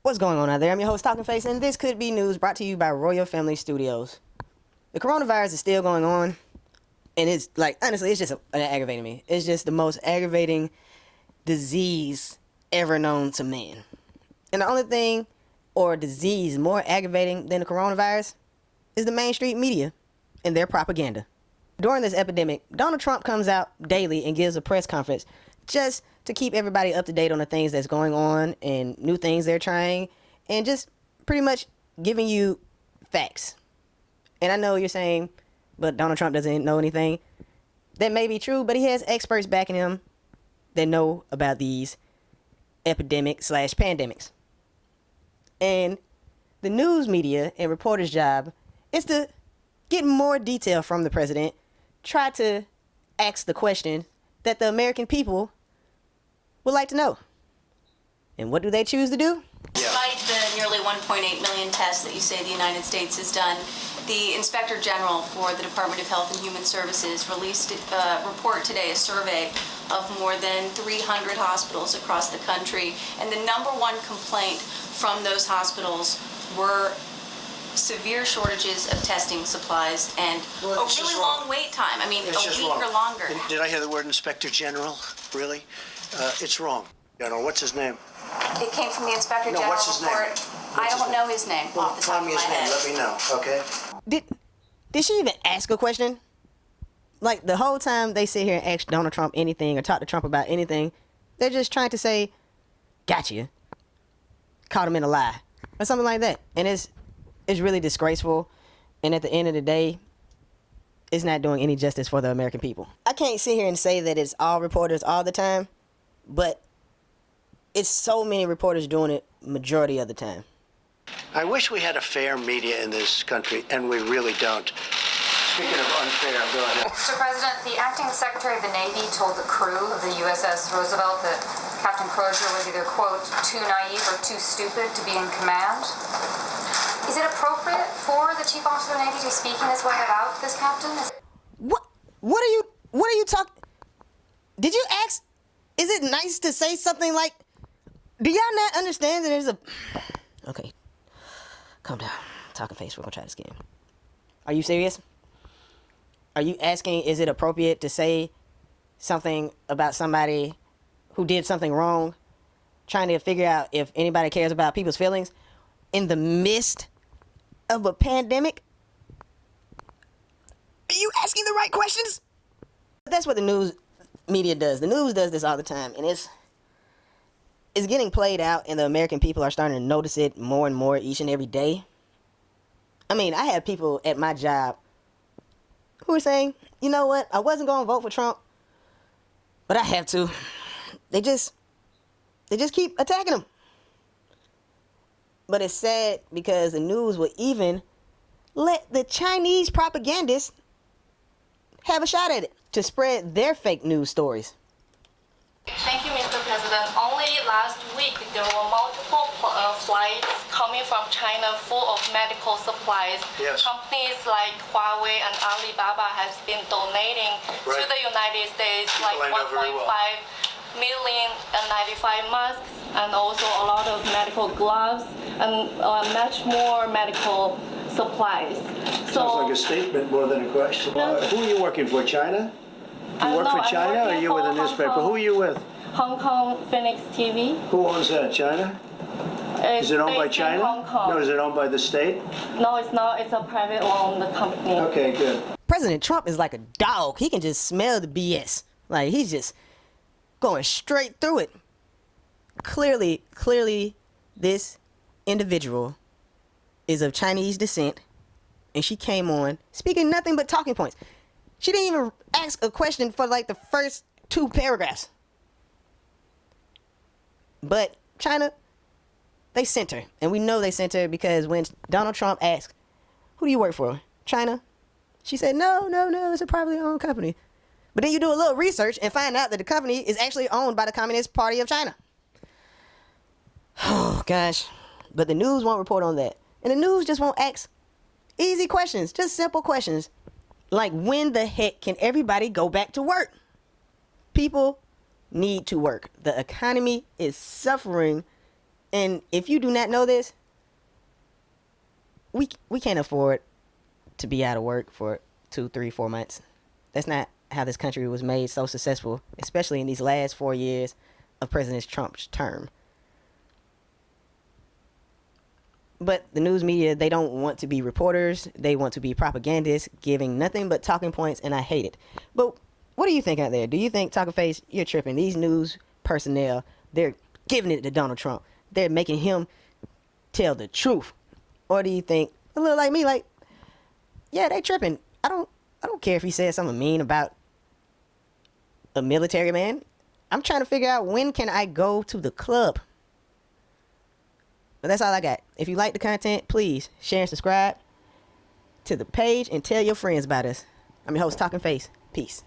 What's going on out there? I'm your host, Talking Face, and this could be news brought to you by Royal Family Studios. The coronavirus is still going on, and it's like, honestly, it's just aggravating me. It's just the most aggravating disease ever known to man. And the only thing or disease more aggravating than the coronavirus is the mainstream media and their propaganda. During this epidemic, Donald Trump comes out daily and gives a press conference just to keep everybody up to date on the things that's going on and new things they're trying, and just pretty much giving you facts. And I know you're saying, but Donald Trump doesn't know anything. That may be true, but he has experts backing him that know about these epidemics/pandemics. And the news media and reporters' job is to get more detail from the president, try to ask the question that the American people would like to know. And what do they choose to do? Despite the nearly 1.8 million tests that you say the United States has done, the Inspector General for the Department of Health and Human Services released a report today, a survey of more than 300 hospitals across the country. And the number one complaint from those hospitals were severe shortages of testing supplies and a really long wait time. I mean, a week or longer. Did I hear the word Inspector General? Really? It's wrong. General, what's his name? It came from the Inspector General what's his report. Name? I don't know his name off the top of my head. Let me know, okay? Did she even ask a question? Like, the whole time they sit here and ask Donald Trump anything or talk to Trump about anything, they're just trying to say, gotcha. Caught him in a lie. Or something like that. And it's really disgraceful. And at the end of the day, it's not doing any justice for the American people. I can't sit here and say that it's all reporters all the time, but it's so many reporters doing it majority of the time. I wish we had a fair media in this country, and we really don't. Speaking of unfair, go ahead. Mr. President, the acting Secretary of the Navy told the crew of the USS Roosevelt that Captain Crozier was either, quote, too naive or too stupid to be in command. Is it appropriate for the Chief Officer of the Navy to speak in this way about this captain? What are you talking? Did you ask? Is it nice to say something like, do y'all not understand that there's a... Okay, calm down. Talking Face, we're gonna try this again. Are you serious? Are you asking, is it appropriate to say something about somebody who did something wrong, trying to figure out if anybody cares about people's feelings in the midst of a pandemic? Are you asking the right questions? That's what the news media does. The news does this all the time, and it's getting played out, and the American people are starting to notice it more and more each and every day. I mean, I have people at my job who are saying, you know what, I wasn't going to vote for Trump, but I have to. They just keep attacking him. But it's sad because the news will even let the Chinese propagandists have a shot at it to spread their fake news stories. Thank you, Mr. President. Only last week, there were multiple flights coming from China full of medical supplies. Yes. Companies like Huawei and Alibaba has been donating to the United States like 1.5 million N95 masks and also a lot of medical gloves and much more medical supplies. Sounds like a statement more than a question. Who are you working for, China? You work for China, or are you with a newspaper? Who are you with? Hong Kong Phoenix TV. Who owns that, China? Is it owned by China? Hong Kong. No, is it owned by the state? No, it's not. It's a private-owned company. Okay, good. President Trump is like a dog. He can just smell the BS. Like, he's just going straight through it. Clearly, this individual is of Chinese descent, and she came on speaking nothing but talking points. She didn't even ask a question for like the first 2 paragraphs. But China, they sent her. And we know they sent her because when Donald Trump asked, who do you work for? China? She said, no, it's a privately owned company. But then you do a little research and find out that the company is actually owned by the Communist Party of China. Oh, gosh. But the news won't report on that. And the news just won't ask easy questions, just simple questions. Like, when the heck can everybody go back to work? People need to work. The economy is suffering And if you do not know this, we can't afford to be out of work for 2, 3, 4 months. That's not how this country was made so successful, especially in these last 4 years of President Trump's term. But the news media, they don't want to be reporters. They want to be propagandists, giving nothing but talking points, and I hate it. But what do you think out there? Do you think, Talking Face, you're tripping? These news personnel, they're giving it to Donald Trump. They're making him tell the truth. Or do you think, a little like me, like, yeah, they tripping. I don't care if he said something mean about a military man. I'm trying to figure out, when can I go to the club? But that's all I got. If you like the content, please share and subscribe to the page and tell your friends about us. I'm your host, Talking Face. Peace.